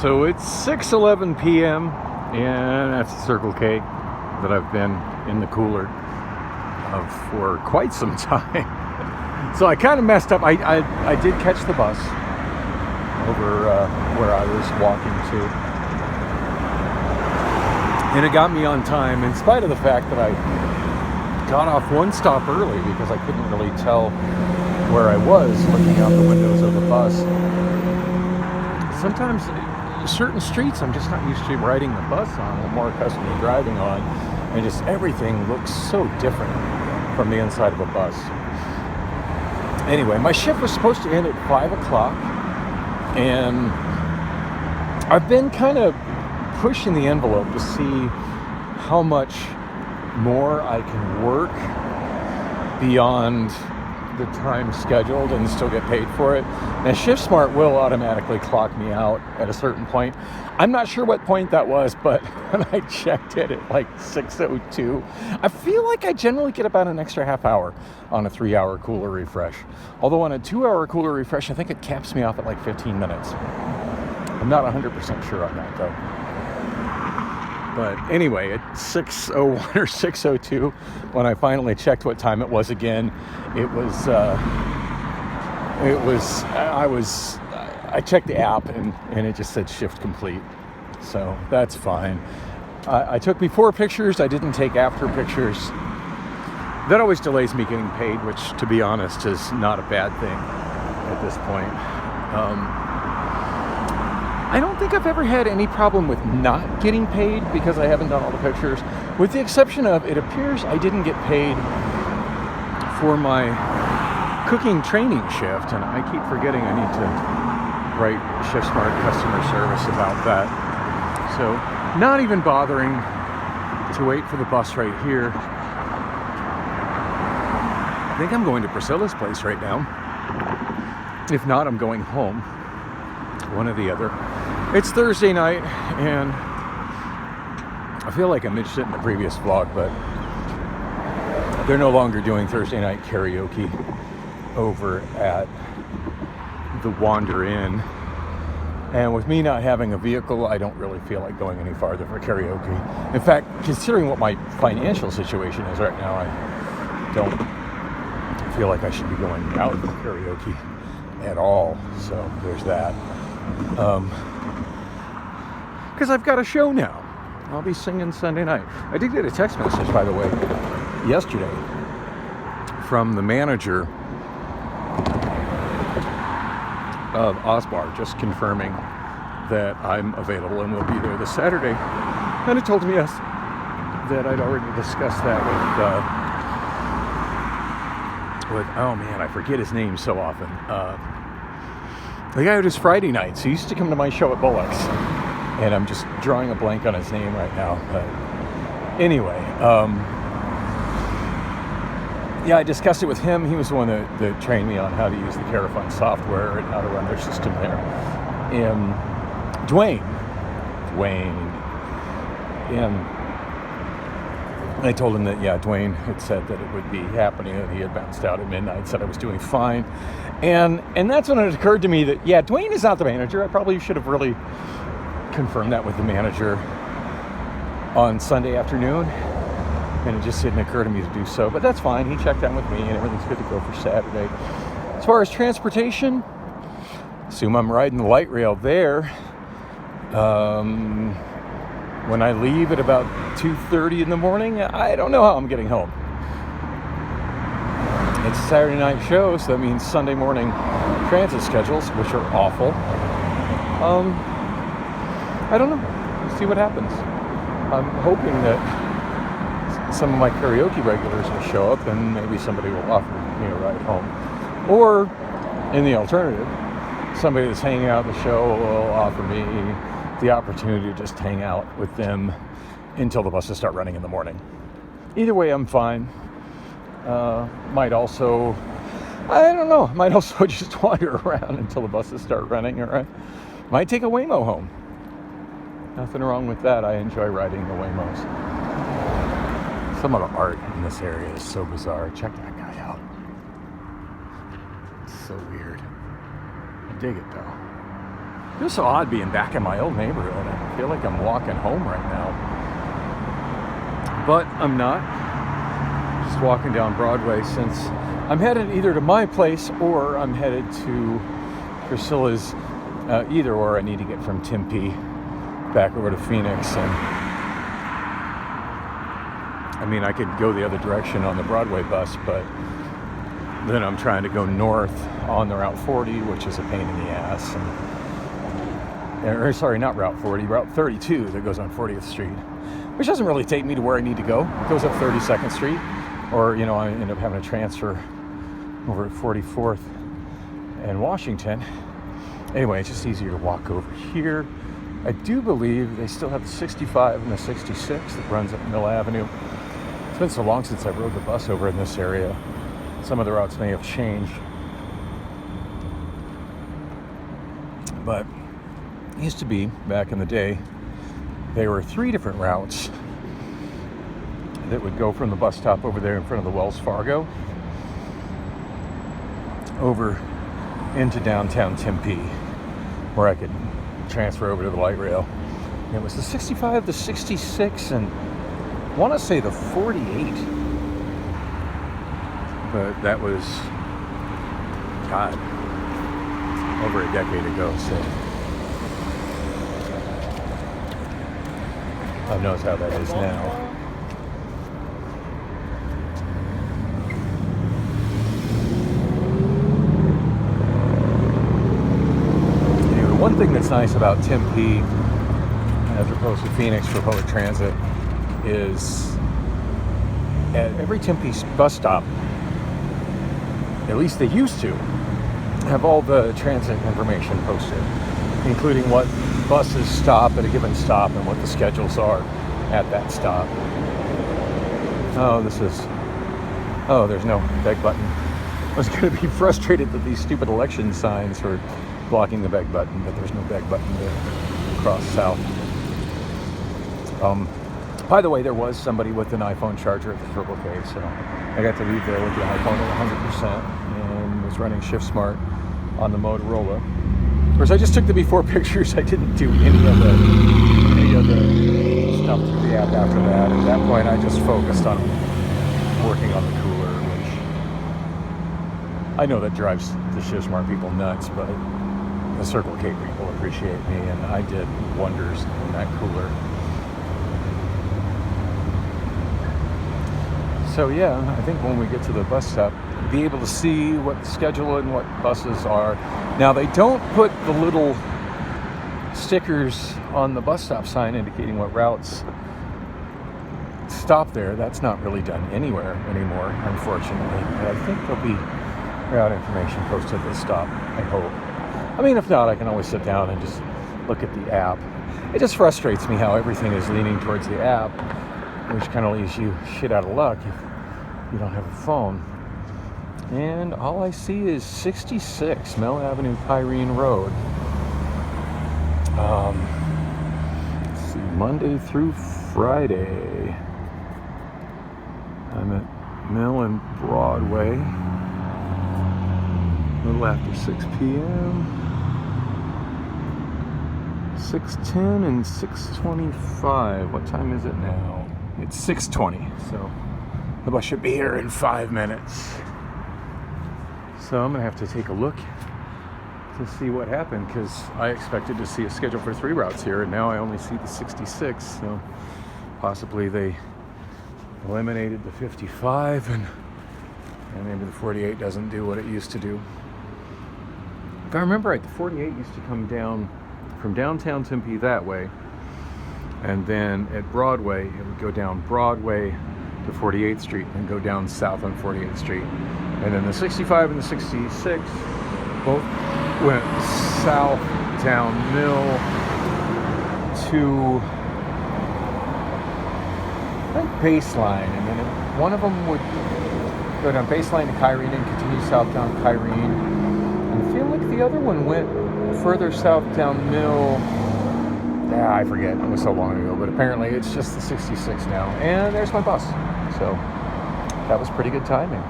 So it's 6:11 p.m. and that's a Circle K that I've been in the cooler of for quite some time. So I kind of messed up. I did catch the bus over where I was walking to, and it got me on time in spite of the fact that I got off one stop early because I couldn't really tell where I was looking out the windows of the bus. Sometimes certain streets I'm just not used to riding the bus on, I'm more accustomed to driving on, and just everything looks so different from the inside of a bus. Anyway, my shift was supposed to end at 5 o'clock, and I've been kind of pushing the envelope to see how much more I can work beyond the time scheduled and still get paid for it. Now, ShiftSmart will automatically clock me out at a certain point. I'm not sure what point that was, but when I checked it at like 6:02, I feel like I generally get about an extra half hour on a 3-hour cooler refresh. Although on a 2-hour cooler refresh, I think it caps me off at like 15 minutes. I'm not 100% sure on that though. But anyway, at 6:01 or 6:02, when I finally checked what time it was again, I checked the app and it just said shift complete. So that's fine. I took before pictures. I didn't take after pictures. That always delays me getting paid, which, to be honest, is not a bad thing at this point. I don't think I've ever had any problem with not getting paid because I haven't done all the pictures, with the exception of, it appears I didn't get paid for my cooking training shift, and I keep forgetting I need to write ShiftSmart customer service about that. So not even bothering to wait for the bus right here. I think I'm going to Priscilla's place right now. If not, I'm going home. One or the other. It's Thursday night, and I feel like I mentioned it in the previous vlog, but they're no longer doing Thursday night karaoke over at the Wander Inn. And with me not having a vehicle, I don't really feel like going any farther for karaoke. In fact, considering what my financial situation is right now, I don't feel like I should be going out for karaoke at all. So there's that. Because I've got a show now. I'll be singing Sunday night. I did get a text message, by the way, yesterday from the manager of Osbar, just confirming that I'm available and will be there this Saturday. And it told me, yes, that I'd already discussed that with oh man, I forget his name so often. The guy who does Friday nights. He used to come to my show at Bullock's, and I'm just drawing a blank on his name right now. But anyway, yeah, I discussed it with him. He was the one that trained me on how to use the Carafun software and how to run their system there. And Dwayne, and I told him that, yeah, Dwayne had said that it would be happening, that he had bounced out at midnight, said I was doing fine. And that's when it occurred to me that, yeah, Dwayne is not the manager. I probably should have really confirmed that with the manager on Sunday afternoon. And it just didn't occur to me to do so. But that's fine. He checked in with me, and everything's good to go for Saturday. As far as transportation, assume I'm riding the light rail there. When I leave at about 2:30 in the morning, I don't know how I'm getting home. It's a Saturday night show, so that means Sunday morning transit schedules, which are awful. I don't know. We'll see what happens. I'm hoping that some of my karaoke regulars will show up and maybe somebody will offer me a ride home. Or, in the alternative, somebody that's hanging out at the show will offer me the opportunity to just hang out with them until the buses start running in the morning. Either way, I'm fine. Might also just wander around until the buses start running, or I might take a Waymo home. Nothing wrong with that. I enjoy riding the Waymos. Some of the art in this area is so bizarre. Check that guy out. It's so weird. I dig it though. It feels so odd being back in my old neighborhood. I feel like I'm walking home right now. But I'm not. Just walking down Broadway since I'm headed either to my place or I'm headed to Priscilla's. Either or, I need to get from Tempe back over to Phoenix. And I mean, I could go the other direction on the Broadway bus, but then I'm trying to go north on the Route 40, which is a pain in the ass. Or sorry, not Route 40, Route 32 that goes on 40th Street, which doesn't really take me to where I need to go. It goes up 32nd Street, or, you know, I end up having to transfer over at 44th and Washington. Anyway, it's just easier to walk over here. I do believe they still have the 65 and the 66 that runs up Mill Avenue. It's been so long since I rode the bus over in this area. Some of the routes may have changed. But it used to be, back in the day, there were 3 different routes that would go from the bus stop over there in front of the Wells Fargo over into downtown Tempe, where I could transfer over to the light rail. And it was the 65, the 66, and I want to say the 48. But that was, God, over a decade ago, so God knows how that is now. One thing that's nice about Tempe, as opposed to Phoenix for public transit, is at every Tempe bus stop, at least they used to, have all the transit information posted, including what buses stop at a given stop and what the schedules are at that stop. There's no beg button. I was going to be frustrated that these stupid election signs were blocking the beg button, but there's no beg button to cross south. By the way, there was somebody with an iPhone charger at the Circle K, so I got to leave there with the iPhone at 100% and was running Shift Smart on the Motorola. Of course, I just took the before pictures. I didn't do any of the stuff through the app after that. At that point, I just focused on working on the cooler, which I know that drives the Shift Smart people nuts, but the Circle K people appreciate me, and I did wonders in that cooler. So yeah, I think when we get to the bus stop, be able to see what the schedule and what buses are. Now, they don't put the little stickers on the bus stop sign indicating what routes stop there. That's not really done anywhere anymore, unfortunately. But I think there'll be route information posted at the stop, I hope. I mean, if not, I can always sit down and just look at the app. It just frustrates me how everything is leaning towards the app, which kind of leaves you shit out of luck if you don't have a phone. And all I see is 66 Mill Avenue, Kyrene Road. Let's see, Monday through Friday. I'm at Mill and Broadway. A little after 6 p.m. 6:10 and 6:25. What time is it now? It's 6:20, so the bus should be here in 5 minutes. So I'm gonna have to take a look to see what happened, because I expected to see a schedule for 3 routes here, and now I only see the 66. So possibly they eliminated the 55, and maybe the 48 doesn't do what it used to do. If I remember right, the 48 used to come down from downtown Tempe that way, and then at Broadway, it would go down Broadway to 48th Street and go down south on 48th Street. And then the 65 and the 66 both went south down Mill to, I think, Baseline. And then one of them would go down Baseline to Kyrene and continue south down Kyrene. And I feel like the other one went further south down Mill. Yeah, I forget. It was so long ago. But apparently it's just the 66 now. And there's my bus. So that was pretty good timing.